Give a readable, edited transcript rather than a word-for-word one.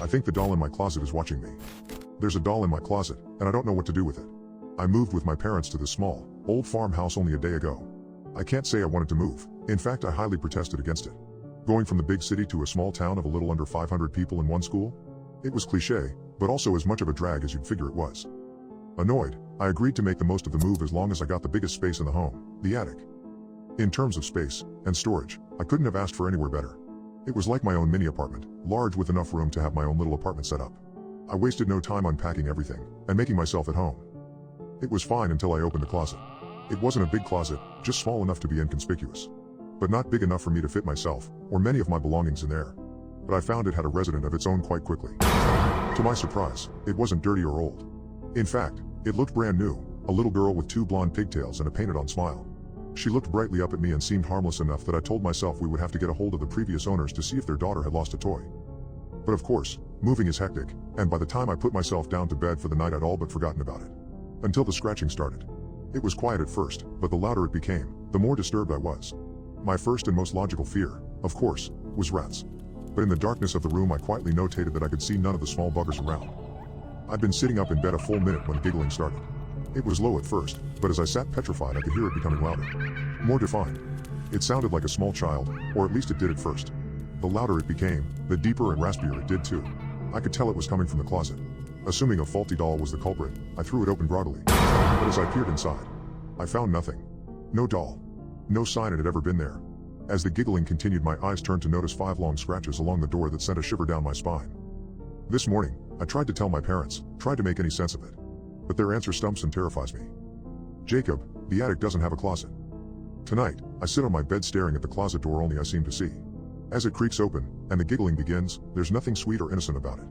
I think the doll in my closet is watching me. There's a doll in my closet, and I don't know what to do with it. I moved with my parents to this small, old farmhouse only a day ago. I can't say I wanted to move. In fact, I highly protested against it. Going from the big city to a small town of a little under 500 people in one school? It was cliché, but also as much of a drag as you'd figure it was. Annoyed, I agreed to make the most of the move as long as I got the biggest space in the home, the attic. In terms of space and storage, I couldn't have asked for anywhere better. It was like my own mini apartment, large with enough room to have my own little apartment set up. I wasted no time unpacking everything and making myself at home. It was fine until I opened the closet. It wasn't a big closet, just small enough to be inconspicuous. But not big enough for me to fit myself or many of my belongings in there. But I found it had a resident of its own quite quickly. To my surprise, it wasn't dirty or old. In fact, it looked brand new, a little girl with 2 blonde pigtails and a painted-on smile. She looked brightly up at me and seemed harmless enough that I told myself we would have to get a hold of the previous owners to see if their daughter had lost a toy. But of course, moving is hectic, and by the time I put myself down to bed for the night I'd all but forgotten about it. Until the scratching started. It was quiet at first, but the louder it became, the more disturbed I was. My first and most logical fear, of course, was rats. But in the darkness of the room I quietly notated that I could see none of the small buggers around. I'd been sitting up in bed a full minute when giggling started. It was low at first, but as I sat petrified I could hear it becoming louder. More defined. It sounded like a small child, or at least it did at first. The louder it became, the deeper and raspier it did too. I could tell it was coming from the closet. Assuming a faulty doll was the culprit, I threw it open groggily. But as I peered inside, I found nothing. No doll. No sign it had ever been there. As the giggling continued, my eyes turned to notice 5 long scratches along the door that sent a shiver down my spine. This morning, I tried to tell my parents, tried to make any sense of it. But their answer stumps and terrifies me. Jacob, the attic doesn't have a closet. Tonight, I sit on my bed staring at the closet door only I seem to see. As it creaks open, and the giggling begins, there's nothing sweet or innocent about it.